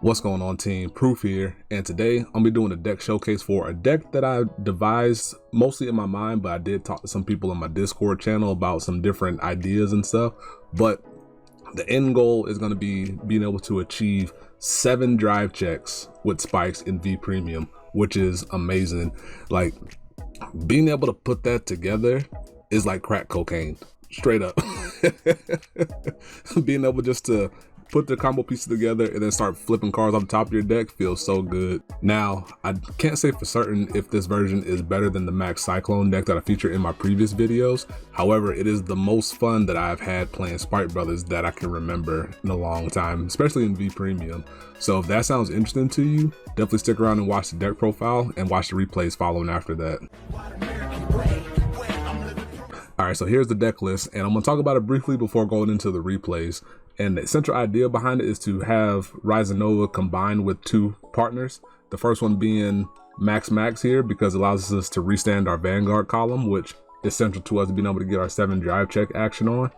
What's going on, team? Proof here, and today I'm gonna be doing a deck showcase for a deck that I devised mostly in my mind, but I did talk to some people in my Discord channel about some different ideas and stuff. But the end goal is going to be being able to achieve 7 drive checks with spikes in V Premium, which is amazing. Like, being able to put that together is like crack cocaine, straight up. Being able just to put the combo pieces together and then start flipping cards on the top of your deck feels so good. Now, I can't say for certain if this version is better than the Max Cyclone deck that I featured in my previous videos. However, it is the most fun that I've had playing Sprite Brothers that I can remember in a long time, especially in V Premium. So if that sounds interesting to you, definitely stick around and watch the deck profile and watch the replays following after that. Alright, so here's the deck list, and I'm going to talk about it briefly before going into the replays. And the central idea behind it is to have Rise and Nova combined with 2 partners. The first one being Max here, because it allows us to restand our Vanguard column, which is central to us being able to get our 7 drive check action on.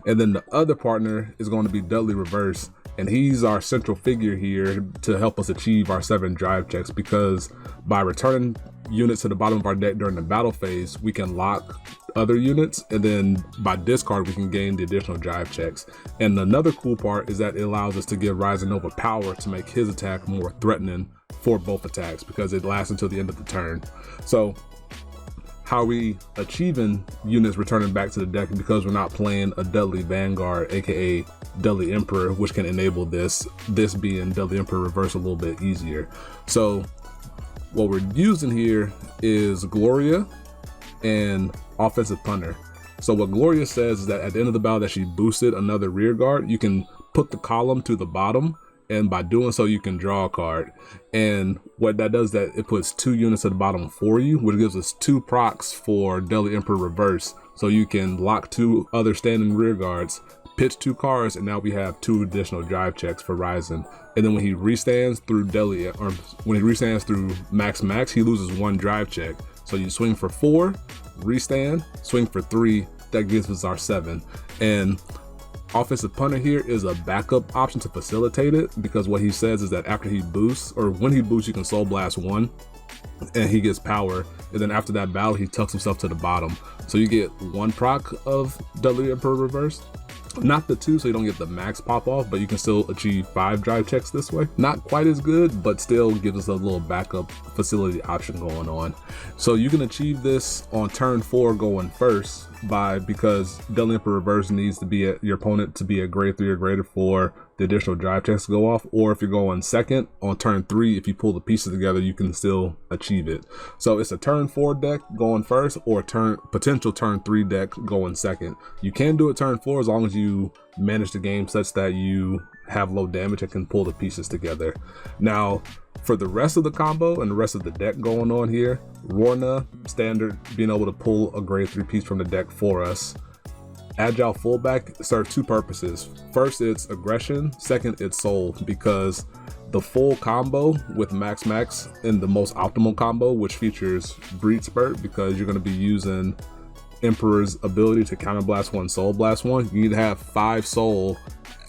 And then the other partner is going to be Dudley Reverse, and he's our central figure here to help us achieve our 7 drive checks, because by returning units to the bottom of our deck during the battle phase, we can lock other units, and then by discard we can gain the additional drive checks. And another cool part is that it allows us to give Rise and Nova power to make his attack more threatening for both attacks, because it lasts until the end of the turn. So how are we achieving units returning back to the deck? Because we're not playing a Dudley Vanguard, aka Dudley Emperor, which can enable this being Dudley Emperor Reverse a little bit easier. So what we're using here is Gloria and Offensive Punter. So what Gloria says is that at the end of the battle that she boosted another rear guard, you can put the column to the bottom, and by doing so you can draw a card. And what that does is that it puts 2 units at the bottom for you, which gives us 2 procs for Dudley Emperor Reverse, so you can lock 2 other standing rear guards, pitch 2 cards, and now we have 2 additional drive checks for Ryzen. And then when he restands through Dudley, or when he restands through Max, he loses 1 drive check. So you swing for 4, restand, swing for 3, that gives us our 7. And Offensive Punter here is a backup option to facilitate it, because what he says is that after he boosts, or when he boosts, you can Soul Blast 1 and he gets power, and then after that battle he tucks himself to the bottom. So you get 1 proc of Dudley Emperor Reverse. Not the 2, so you don't get the max pop off, but you can still achieve 5 drive checks this way. Not quite as good, but still gives us a little backup facility option going on. So you can achieve this on turn 4 going first, because Dudley Emperor Reverse needs to be your opponent to be a grade 3 or greater for the additional drive checks to go off. Or if you're going second on turn 3, if you pull the pieces together, you can still achieve it. So it's a turn 4 deck going first, or a potential turn 3 deck going second. You can do it turn 4 as long as you manage the game such that you have low damage and can pull the pieces together. Now, for the rest of the combo and the rest of the deck going on here, Rorna standard being able to pull a grade 3 piece from the deck for us. Agile fullback serves 2 purposes. First, it's aggression. Second, it's soul, because the full combo with Max in the most optimal combo, which features Breed Spurt, because you're going to be using Emperor's ability to counterblast 1, Soul Blast 1. You need to have 5 soul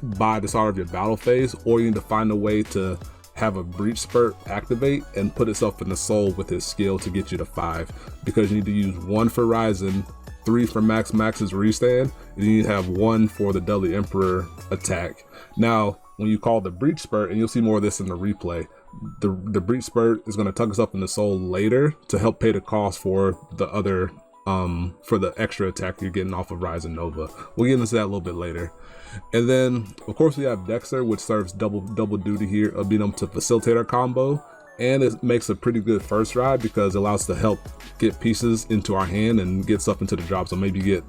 by the start of your battle phase, or you need to find a way to have a Breach Spurt activate and put itself in the soul with his skill to get you to 5, because you need to use 1 for Ryzen, 3 for Max's restand, and you need to have 1 for the Dudley Emperor attack. Now, when you call the Breach Spurt, and you'll see more of this in the replay, the Breach Spurt is going to tuck us up in the soul later to help pay the cost for the other for the extra attack you're getting off of Rise and Nova. We'll get into that a little bit later. And then of course we have Dexter, which serves double duty here of being able to facilitate our combo, and it makes a pretty good first ride because it allows us to help get pieces into our hand and get stuff into the drop. So maybe get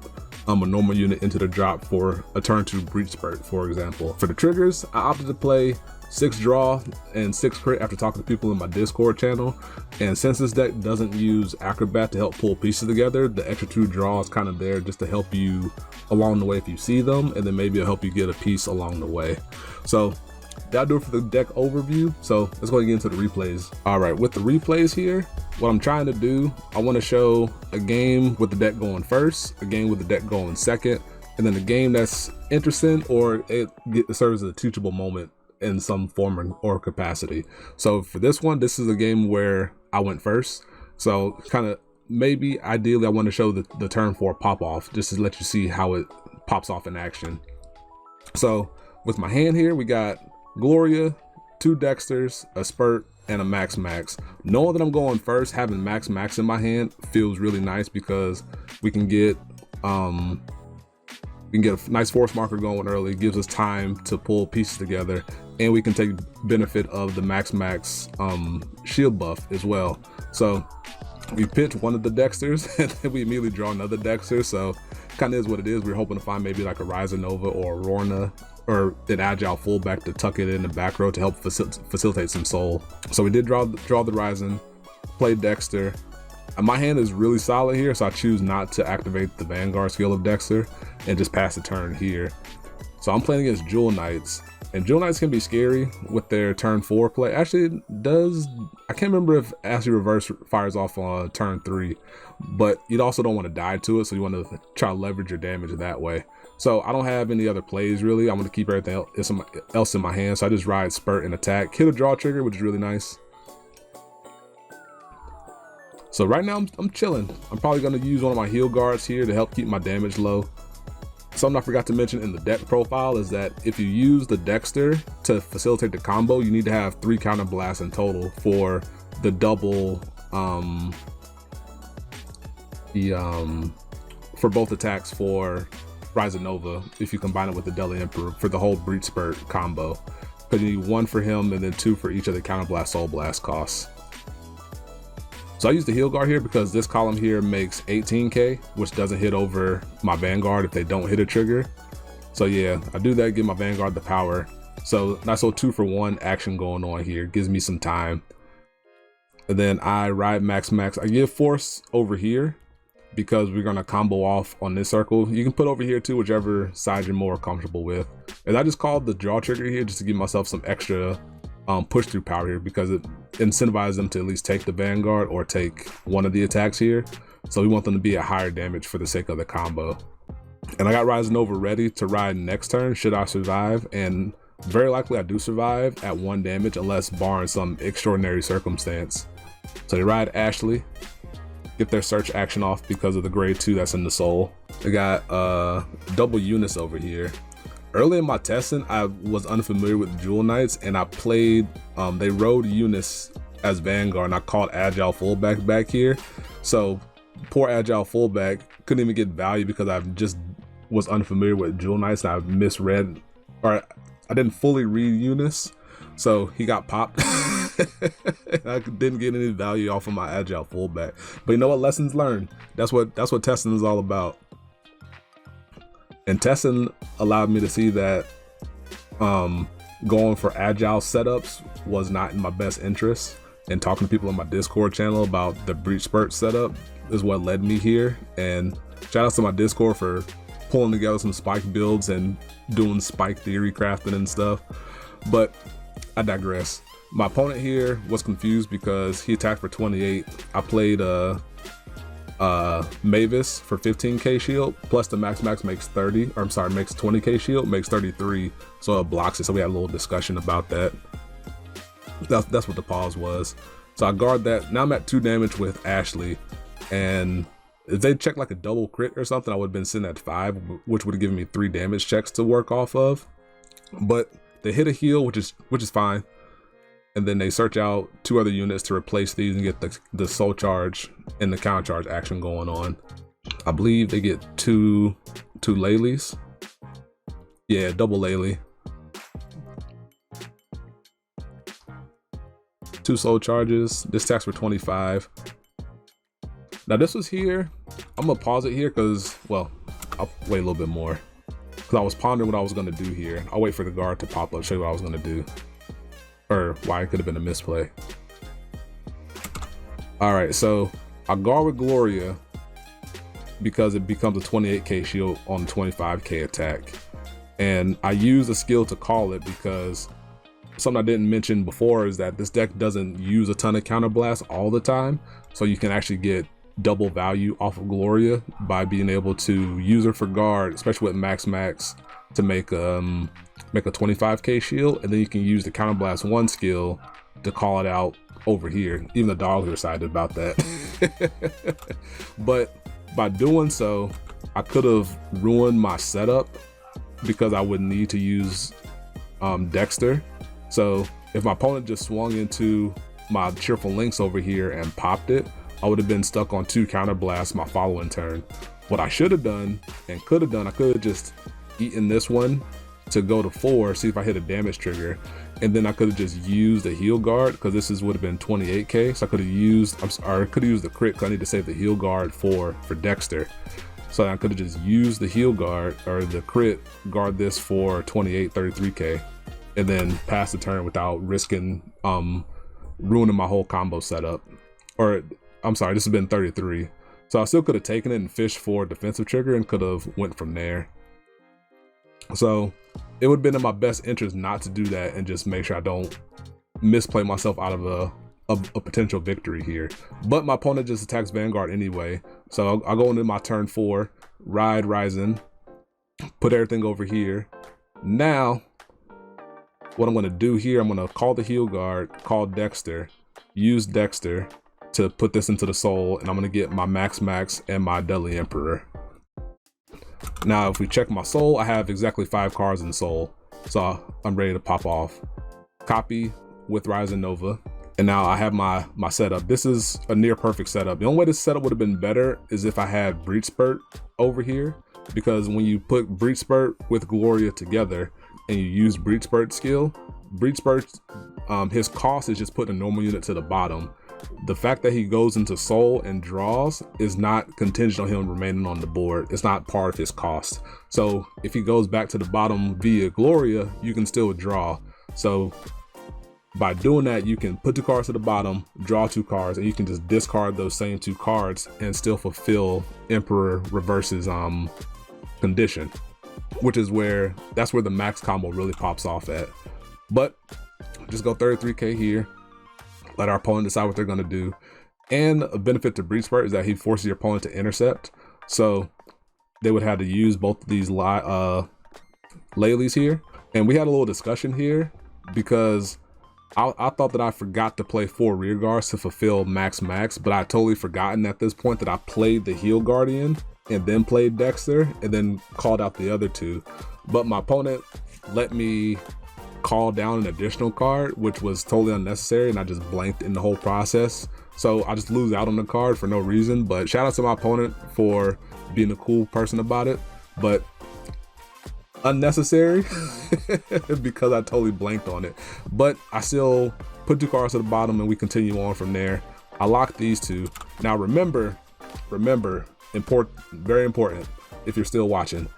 a normal unit into the drop for a turn 2 Breach Spurt, for example. For the triggers, I opted to play 6 draw and 6 crit after talking to people in my Discord channel. And since this deck doesn't use Acrobat to help pull pieces together, the extra 2 draw is kind of there just to help you along the way if you see them, and then maybe it'll help you get a piece along the way. So that'll do it for the deck overview. So let's go and get into the replays. All right, with the replays here, what I'm trying to do, I want to show a game with the deck going first, a game with the deck going second, and then a game that's interesting, or it serves as a teachable moment in some form or capacity. So for this one, this is a game where I went first. So kind of maybe ideally I want to show the turn 4 pop off just to let you see how it pops off in action. So with my hand here, we got Gloria, 2 Dexters, a Spurt, and a Max Max. Knowing that I'm going first, having Max Max in my hand feels really nice because we can get a nice force marker going early. It gives us time to pull pieces together, and we can take benefit of the Max Max shield buff as well. So we pitch one of the Dexters and then we immediately draw another Dexter. So kind of is what it is. We're hoping to find maybe like a Ryza Nova or a Rorna or an agile fullback to tuck it in the back row to help facilitate some soul. So we did draw the Ryzen, play Dexter. My hand is really solid here, so I choose not to activate the Vanguard skill of Dexter and just pass the turn here. So I'm playing against Jewel Knights, and Jewel Knights can be scary with their turn 4 play. Actually, it does, I can't remember if Ashley Reverse fires off on turn 3, but you also don't want to die to it, so you want to try to leverage your damage that way. So I don't have any other plays really. I'm going to keep everything else in my hand, so I just ride Spurt and attack. Hit a draw trigger, which is really nice. So right now I'm chilling. I'm probably going to use one of my heal guards here to help keep my damage low. Something I forgot to mention in the deck profile is that if you use the Dexter to facilitate the combo, you need to have 3 counter blasts in total for the double for both attacks for Ryza Nova if you combine it with the Deli Emperor for the whole Breach Spurt combo. Because you need 1 for him and then 2 for each of the counter blast soul blast costs. So I use the heal guard here because this column here makes 18k, which doesn't hit over my Vanguard if they don't hit a trigger. So yeah, I do that, give my Vanguard the power. So nice little 2 for 1 action going on here, gives me some time. And then I ride Max Max. I give force over here because we're gonna combo off on this circle. You can put over here too, whichever side you're more comfortable with. And I just called the draw trigger here just to give myself some extra push through power here because it incentivizes them to at least take the Vanguard or take one of the attacks here. So we want them to be at higher damage for the sake of the combo. And I got Ryza Nova ready to ride next turn should I survive, and very likely I do survive at 1 damage unless barring some extraordinary circumstance. So they ride Ashley, get their search action off because of the grade 2 that's in the soul. They got double Eunice over here. Early in my testing, I was unfamiliar with Jewel Knights, and I played, they rode Eunice as Vanguard, and I called Agile Fullback back here. So poor Agile Fullback couldn't even get value because I just was unfamiliar with Jewel Knights, and I misread, or I didn't fully read Eunice, so he got popped. I didn't get any value off of my Agile Fullback. But you know what? Lessons learned. That's what testing is all about. And testing allowed me to see that going for agile setups was not in my best interest. And talking to people on my Discord channel about the Breach Spurt setup is what led me here. And shout out to my Discord for pulling together some spike builds and doing spike theory crafting and stuff. But I digress. My opponent here was confused because he attacked for 28. I played Mavis for 15k shield, plus the Max Max makes 30, or I'm sorry, makes 20k shield, makes 33, so it blocks it. So we had a little discussion about that. That's what the pause was. So I guard that. Now I'm at 2 damage with Ashley, and if they checked like a double crit or something, I would have been sitting at 5, which would have given me 3 damage checks to work off of. But they hit a heal, which is fine. And then they search out 2 other units to replace these and get the soul charge and the counter charge action going on. I believe they get two Leleys. Yeah, double Leley. 2 soul charges. This attacks for 25. Now this was here. I'm gonna pause it here because, well, I'll wait a little bit more. Because I was pondering what I was gonna do here. I'll wait for the guard to pop up, show you what I was gonna do. Or why it could have been a misplay. Alright, so I guard with Gloria because it becomes a 28k shield on a 25k attack. And I use a skill to call it because something I didn't mention before is that this deck doesn't use a ton of counter blasts all the time. So you can actually get double value off of Gloria by being able to use her for guard, especially with max to make a 25k shield, and then you can use the Counterblast 1 skill to call it out over here. Even the dogs are excited about that. But by doing so, I could have ruined my setup because I would need to use Dexter. So if my opponent just swung into my Cheerful Lynx over here and popped it, I would have been stuck on 2 Counterblasts my following turn. What I should have done and could have done, I could have just eaten this one to go to 4, see if I hit a damage trigger, and then I could have just used the heal guard because this would have been 28k. So I could have used, I could have used the crit because I need to save the heal guard for Dexter. So I could have just used the heal guard or the crit guard this for 28, 33k, and then pass the turn without risking ruining my whole combo setup. Or I'm sorry, this has been 33. So I still could have taken it and fished for defensive trigger and could have went from there. So it would have been in my best interest not to do that and just make sure I don't misplay myself out of a potential victory here. But my opponent just attacks Vanguard anyway. So I'll go into my turn 4, ride Ryzen, put everything over here. Now, what I'm going to do here, I'm going to call the heal guard, call Dexter, use Dexter to put this into the soul, and I'm going to get my Max and my Deadly Emperor. Now, if we check my soul, I have exactly 5 cards in soul, so I'm ready to pop off. Copy with Ryzen Nova, and now I have my setup. This is a near perfect setup. The only way this setup would have been better is if I had Breach Spurt over here, because when you put Breach Spurt with Gloria together and you use Breach Spurt skill, Breach Spurt, his cost is just putting a normal unit to the bottom. The fact that he goes into soul and draws is not contingent on him remaining on the board. It's not part of his cost. So if he goes back to the bottom via Gloria, you can still draw. So by doing that, you can put 2 cards to the bottom, draw 2 cards, and you can just discard those same 2 cards and still fulfill Emperor Reverse's condition, which is that's where the max combo really pops off at. But just go 33k here. Let our opponent decide what they're going to do. And a benefit to Breach Spurt is that he forces your opponent to intercept. So they would have to use both of these Leleys here. And we had a little discussion here because I thought that I forgot to play 4 rear guards to fulfill max, but I totally forgotten at this point that I played the Heal Guardian and then played Dexter and then called out the other 2. But my opponent let me call down an additional card, which was totally unnecessary, and I just blanked in the whole process. So I just lose out on the card for no reason. But shout out to my opponent for being a cool person about it, but unnecessary because I totally blanked on it. But I still put 2 cards to the bottom and we continue on from there. I locked these 2. Now remember, very important if you're still watching,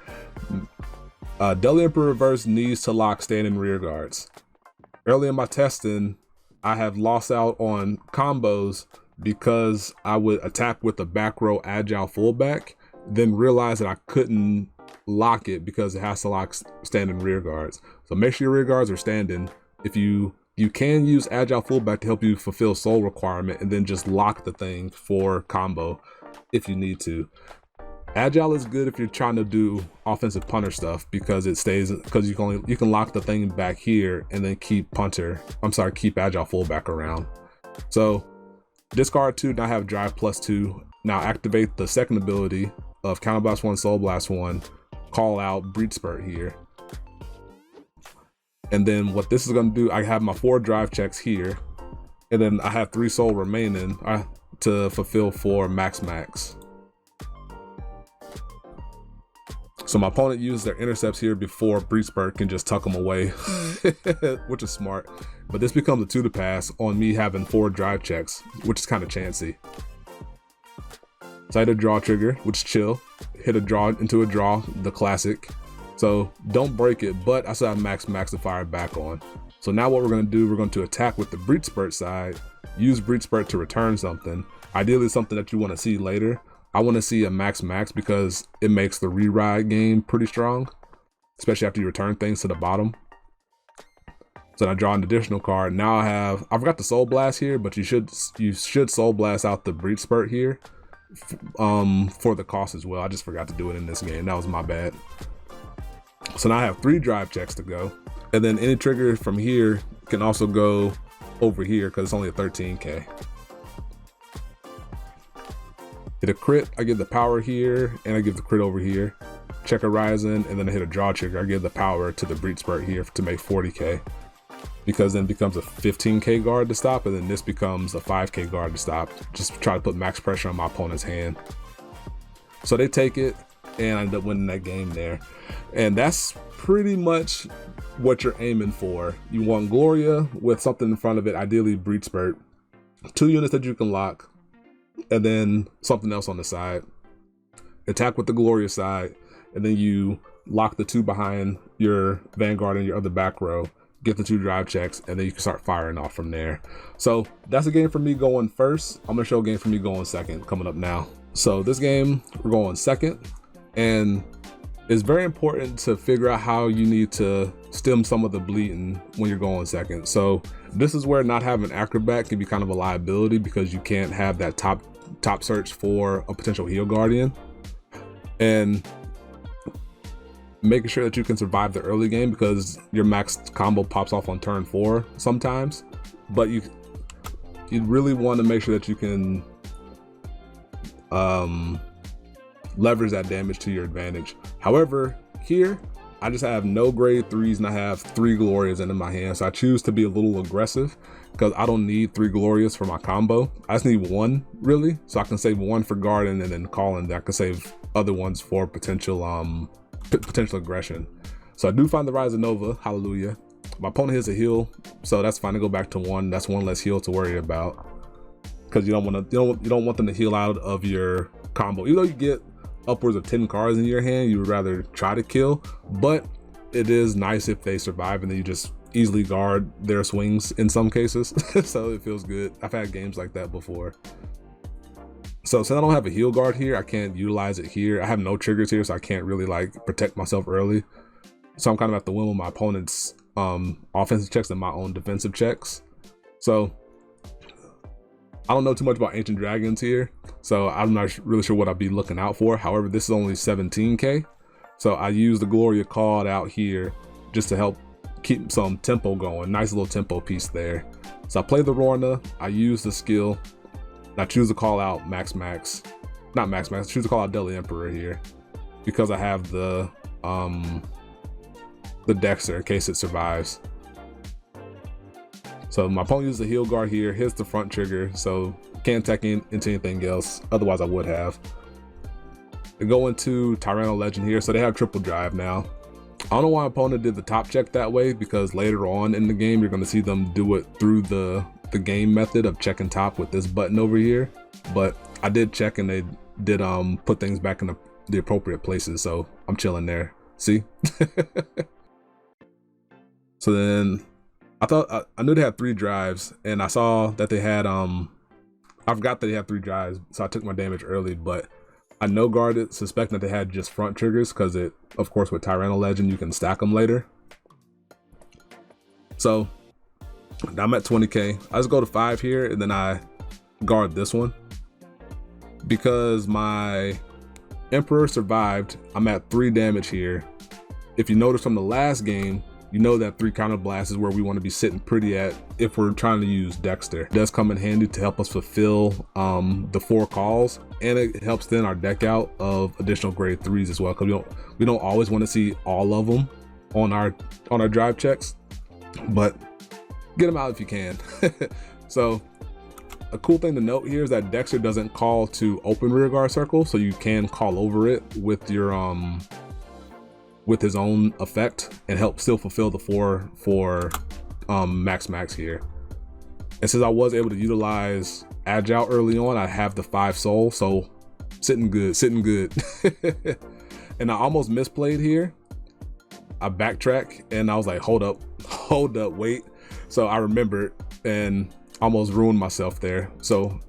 Deadly Emperor Reverse needs to lock standing rear guards. Early in my testing, I have lost out on combos because I would attack with a back row agile fullback, then realize that I couldn't lock it because it has to lock standing rear guards. So make sure your rear guards are standing. If you can use agile fullback to help you fulfill soul requirement and then just lock the thing for combo if you need to. Agile is good if you're trying to do offensive punter stuff because it stays, because you can lock the thing back here and then keep agile fullback around. So discard 2, now have drive +2. Now activate the second ability of Counterblast 1, Soul Blast 1, call out Breach Spurt here. And then what this is going to do, I have my 4 drive checks here, and then I have 3 soul remaining to fulfill 4 max. So my opponent used their intercepts here before Breach Spurt can just tuck them away, which is smart. But this becomes a 2 to pass on me having 4 drive checks, which is kind of chancy. So I hit a draw trigger, which is chill. Hit a draw into a draw, the classic. So don't break it, but I still have max to fire back on. So now what we're going to do, we're going to attack with the Breach Spurt side, use Breach Spurt to return something. Ideally something that you want to see later. I want to see a max because it makes the re-ride game pretty strong, especially after you return things to the bottom. So I draw an additional card. Now I forgot the Soul Blast here, but you should Soul Blast out the Breach Spurt here for the cost as well. I just forgot to do it in this game. That was my bad. So now I have 3 drive checks to go. And then any trigger from here can also go over here because it's only a 13K. Hit a crit, I give the power here, and I give the crit over here. Check a Horizon, and then I hit a draw trigger. I give the power to the Breach Spurt here to make 40K. Because then it becomes a 15K guard to stop, and then this becomes a 5K guard to stop. Just try to put max pressure on my opponent's hand. So they take it, and I end up winning that game there. And that's pretty much what you're aiming for. You want Gloria with something in front of it, ideally Breach Spurt. 2 units that you can lock, and then something else on the side. Attack with the Gloria side, and then you lock the 2 behind your Vanguard and your other back row. Get the 2 drive checks, and then you can start firing off from there. So that's a game for me going first. I'm gonna show a game for me going second coming up now. So this game, we're going second, and it's very important to figure out how you need to stem some of the bleeding when you're going second. So this is where not having Acrobat can be kind of a liability because you can't have that top search for a potential heal guardian. And making sure that you can survive the early game because your max combo pops off on turn 4 sometimes, but you really want to make sure that you can leverage that damage to your advantage. However, here I just have no grade 3s and I have 3 Glorias in my hand, so I choose to be a little aggressive because I don't need 3 Glorias for my combo. I just need 1 really, so I can save 1 for guarding and then calling. I can save other ones for potential aggression. So I do find the Rise of Nova, hallelujah. My opponent hits a heal, so that's fine to go back to 1. That's 1 less heal to worry about because you don't want them to heal out of your combo. Even though you get upwards of 10 cards in your hand, you would rather try to kill, but it is nice if they survive and then you just easily guard their swings in some cases. So it feels good. I've had games like that before. So since I don't have a heal guard here, I can't utilize it here. I have no triggers here, so I can't really like protect myself early. So I'm kind of at the whim of my opponent's offensive checks and my own defensive checks. So I don't know too much about Ancient Dragons here, so I'm not really sure what I'll be looking out for. However, this is only 17K. So I use the Gloria called out here just to help keep some tempo going. Nice little tempo piece there. So I play the Rorna, I use the skill. I choose to call out I choose to call out Deadly Emperor here because I have the Dexter in case it survives. So my opponent uses the heal guard here, hits the front trigger, so can't tech into anything else, otherwise I would have. They go into Tyranno Legend here, so they have triple drive now. I don't know why my opponent did the top check that way because later on in the game you're going to see them do it through the game method of checking top with this button over here, but I did check and they did put things back in the appropriate places, so I'm chilling there. See? So then I knew they had 3 drives, and I saw that they had I forgot that they had 3 drives, so I took my damage early, but I no guarded, suspecting that they had just front triggers because it, of course, with Tyranno Legend you can stack them later. So I'm at 20K. I just go to 5 here and then I guard this one because my Emperor survived. I'm at 3 damage here. If you notice from the last game, you know that 3 counter blast is where we want to be sitting pretty at if we're trying to use Dexter. It does come in handy to help us fulfill the 4 calls, and it helps thin our deck out of additional grade 3s as well because we don't always want to see all of them on our drive checks, but get them out if you can. So a cool thing to note here is that Dexter doesn't call to open rearguard circle, so you can call over it with your with his own effect and help still fulfill the 4 for max here. And since I was able to utilize Agile early on, I have the 5 soul, so sitting good. And I almost misplayed here. I backtrack and I was like, hold up, wait. So I remembered and almost ruined myself there. So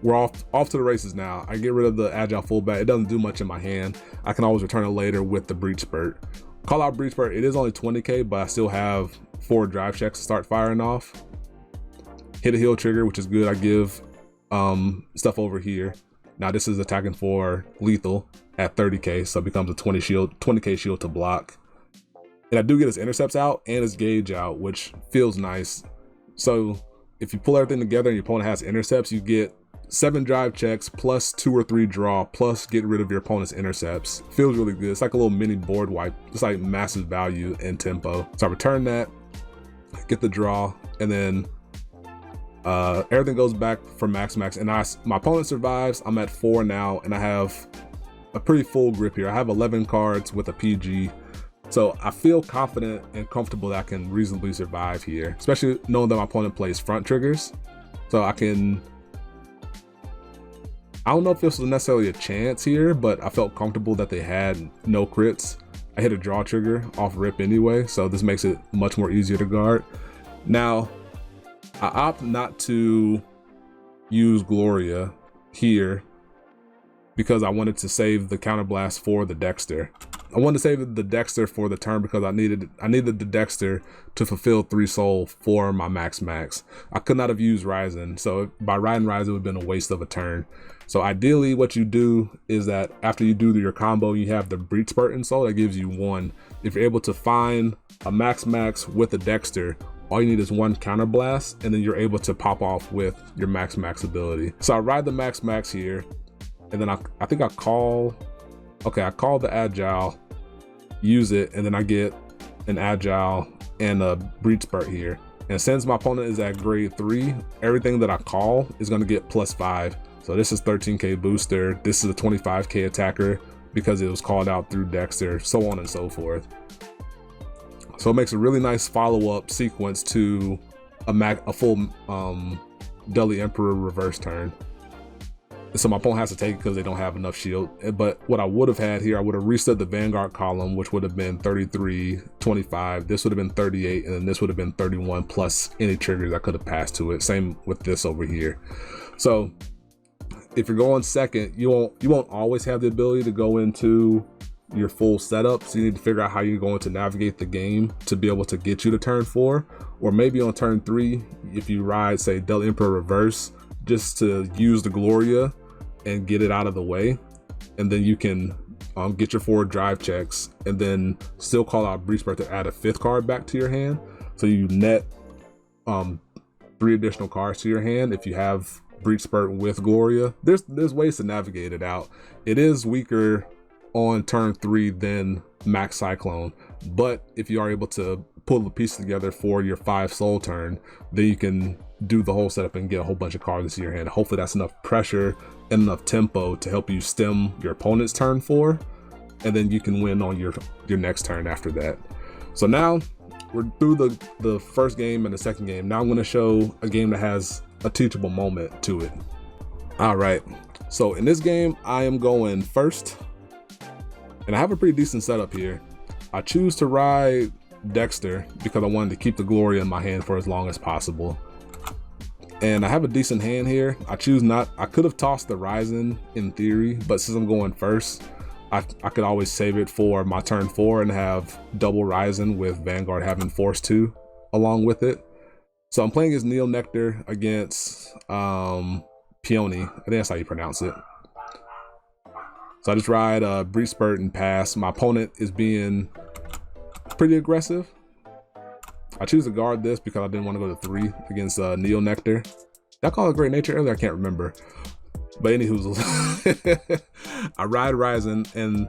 we're off to the races now. I get rid of the Agile fullback. It doesn't do much in my hand. I can always return it later with the Breach Spurt. Call out Breach Spurt. It is only 20K, but I still have 4 drive checks to start firing off. Hit a heal trigger, which is good. I give stuff over here. Now this is attacking for lethal at 30k, so it becomes a 20k shield to block. And I do get his intercepts out and his gauge out, which feels nice. So if you pull everything together and your opponent has intercepts, you get 7 drive checks plus 2 or 3 draw plus get rid of your opponent's intercepts. Feels really good. It's like a little mini board wipe. It's like massive value and tempo. So I return that, get the draw, and then everything goes back for max, and my opponent survives. I'm at 4 now, and I have a pretty full grip here. I have 11 cards with a PG, so I feel confident and comfortable that I can reasonably survive here, especially knowing that my opponent plays front triggers. So I don't know if this was necessarily a chance here, but I felt comfortable that they had no crits. I hit a draw trigger off rip anyway, so this makes it much more easier to guard. Now, I opt not to use Gloria here because I wanted to save the counterblast for the Dexter. I wanted to save the Dexter for the turn because I needed the Dexter to fulfill 3 soul for my max. I could not have used Ryzen, so by riding Ryzen it would have been a waste of a turn. So ideally what you do is that after you do your combo, you have the Breach Spurt in soul that gives you 1. If you're able to find a max with a Dexter, all you need is 1 counterblast, and then you're able to pop off with your max ability. So I ride the max here, and then I think I call the Agile, use it, and then I get an Agile and a Breach Spurt here. And since my opponent is at grade 3, everything that I call is gonna get +5. So this is 13k booster, this is a 25k attacker because it was called out through Dexter, so on and so forth. So it makes a really nice follow-up sequence to a full Deli Emperor reverse turn. So my opponent has to take it because they don't have enough shield. But what I would have had here, I would have reset the Vanguard column, which would have been 33, 25. This would have been 38, and then this would have been 31 plus any triggers I could have passed to it. Same with this over here. So if you're going second, you won't always have the ability to go into your full setup, so you need to figure out how you're going to navigate the game to be able to get you to turn 4, or maybe on turn 3 if you ride, say, Del Emperor reverse, just to use the Gloria and get it out of the way, and then you can get your 4 drive checks and then still call out Breach Spurt to add a 5th card back to your hand, so you net 3 additional cards to your hand if you have Breach Spurt with Gloria. There's ways to navigate it out. It is weaker on turn 3 than Max Cyclone, but if you are able to pull the pieces together for your 5 soul turn, then you can do the whole setup and get a whole bunch of cards into your hand. Hopefully that's enough pressure and enough tempo to help you stem your opponent's turn 4, and then you can win on your next turn after that. So now we're through the first game and the second game. Now I'm going to show a game that has a teachable moment to it. All right, so in this game I am going first, and I have a pretty decent setup here. I choose to ride Dexter because I wanted to keep the Gloria in my hand for as long as possible. And I have a decent hand here. I could have tossed the Ryzen in theory, but since I'm going first, I could always save it for my turn 4 and have double Ryzen with Vanguard having Force 2 along with it. So I'm playing as Nectar against Peony. I think that's how you pronounce it. So I just ride Breach Spurt and pass. My opponent is being pretty aggressive. I choose to guard this because I didn't want to go to 3 against Nectar. Did I call it Great Nature earlier? I can't remember. But anywho, I ride Ryzen, and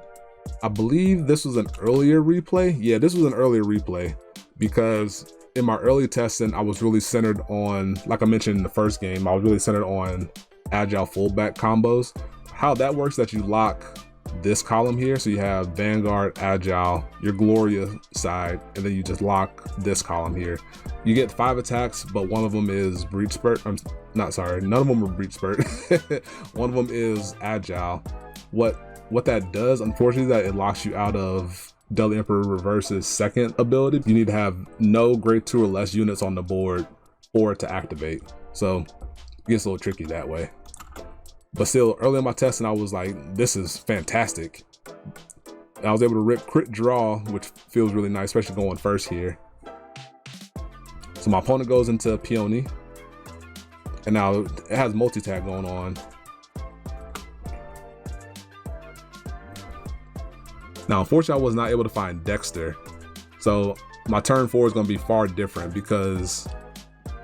I believe this was an earlier replay. Yeah, this was an earlier replay because in my early testing, I was really centered on, like I mentioned in the first game, I was really centered on Agile fullback combos. How that works, that you lock this column here, so you have Vanguard, Agile, your Gloria side, and then you just lock this column here. You get 5 attacks, but one of them is Breach Spurt. I'm not sorry, none of them are Breach Spurt. One of them is Agile. What that does, unfortunately, is that it locks you out of Del Emperor Reverse's second ability. You need to have no grade 2 or less units on the board for it to activate. So it gets a little tricky that way. But still, early in my testing, I was like, this is fantastic. And I was able to rip crit draw, which feels really nice, especially going first here. So my opponent goes into Peony. And now it has multi-tag going on. Now, unfortunately, I was not able to find Dexter. So my turn 4 is going to be far different because,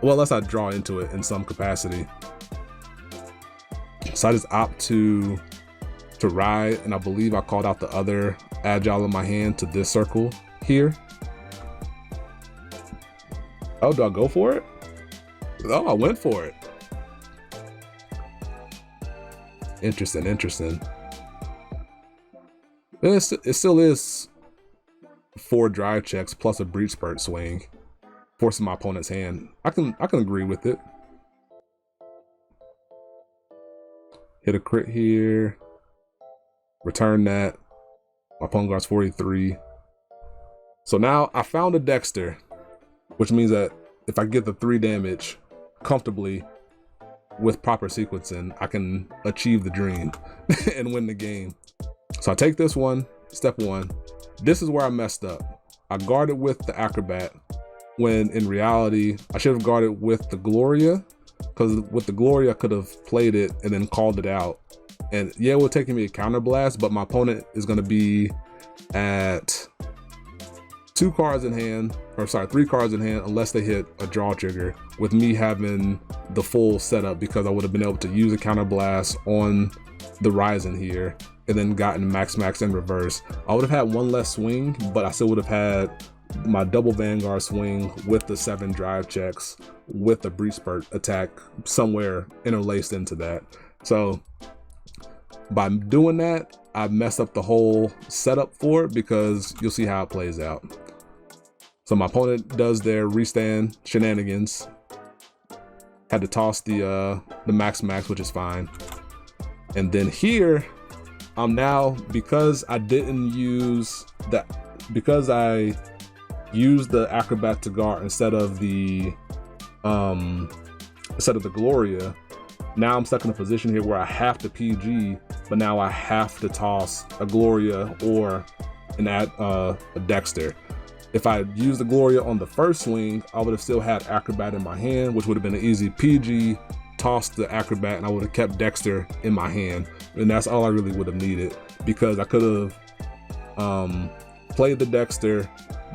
well, unless I draw into it in some capacity. So I just opt to ride, and I believe I called out the other Agile in my hand to this circle here. Oh, do I go for it? Oh, I went for it. Interesting, interesting. It still is 4 drive checks plus a breach spurt swing, forcing my opponent's hand. I can agree with it. Hit a crit here. Return that. My opponent guards 43. So now I found a Dexter, which means that if I get the 3 damage comfortably with proper sequencing, I can achieve the dream and win the game. So I take this one, step 1. This is where I messed up. I guarded with the Acrobat when in reality, I should have guarded with the Gloria, because with the Gloria, I could have played it and then called it out. And yeah, it would take me a counter blast, but my opponent is going to be at 3 cards in hand unless they hit a draw trigger, with me having the full setup because I would have been able to use a counter blast on the Ryzen here and then gotten max in reverse. I would have had 1 less swing, but I still would have had my double Vanguard swing with the 7 drive checks with the breach spurt attack somewhere interlaced into that. So by doing that, I messed up the whole setup for it because you'll see how it plays out. So my opponent does their restand shenanigans. Had to toss the max, which is fine. And then here, I'm now, because I didn't use that, because I used the Acrobat to guard instead of the Gloria, now I'm stuck in a position here where I have to PG, but now I have to toss a Gloria or a Dexter. If I used the Gloria on the first swing, I would have still had Acrobat in my hand, which would have been an easy PG, tossed the Acrobat, and I would have kept Dexter in my hand. And that's all I really would have needed, because I could have played the Dexter,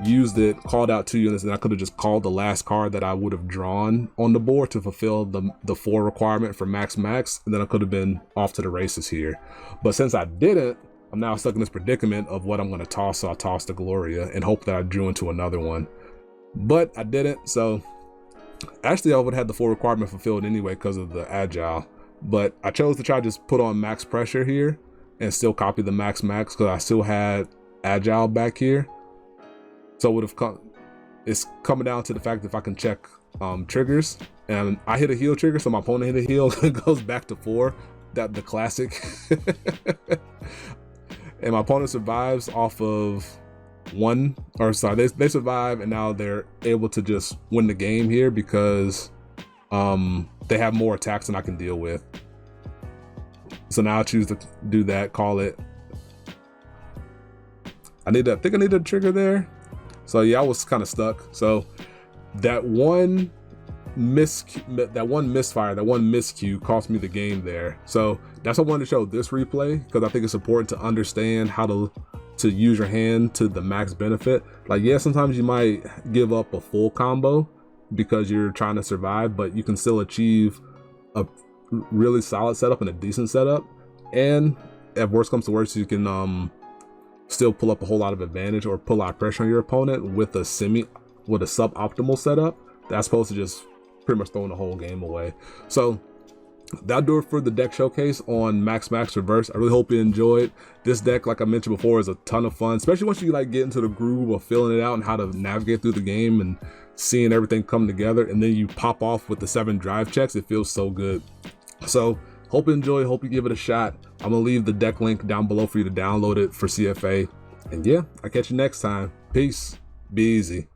used it, called out 2 units, and I could have just called the last card that I would have drawn on the board to fulfill the 4 requirement for max, and then I could have been off to the races here. But since I didn't, I'm now stuck in this predicament of what I'm going to toss, so I tossed the Gloria and hope that I drew into another one. But I didn't, so actually I would have had the 4 requirement fulfilled anyway because of the Agile. But I chose to try to just put on max pressure here and still copy the max because I still had Agile back here. So it would have it's coming down to the fact that if I can check triggers, and I hit a heal trigger, so my opponent hit a heal, it goes back to 4, that the classic. And my opponent survives off of 1, or sorry, they survive, and now they're able to just win the game here because they have more attacks than I can deal with. So now I choose to do that, call it. I think I need a trigger there. So yeah, I was kind of stuck. So that one misfire, that one miscue cost me the game there. So that's why I wanted to show this replay, because I think it's important to understand how to use your hand to the max benefit. Like, yeah, sometimes you might give up a full combo because you're trying to survive, but you can still achieve a really solid setup and a decent setup. And if worst comes to worst, you can still pull up a whole lot of advantage or pull out pressure on your opponent with a suboptimal setup that's supposed to just pretty much throwing the whole game away. So that'll do it for the deck showcase on max reverse. I really hope you enjoyed. This deck, like I mentioned before, is a ton of fun, especially once you like get into the groove of feeling it out and how to navigate through the game and seeing everything come together, and then you pop off with the 7 drive checks. It feels so good. So hope you enjoy, hope you give it a shot. I'm gonna leave the deck link down below for you to download it for CFA. And yeah, I'll catch you next time. Peace. Be easy.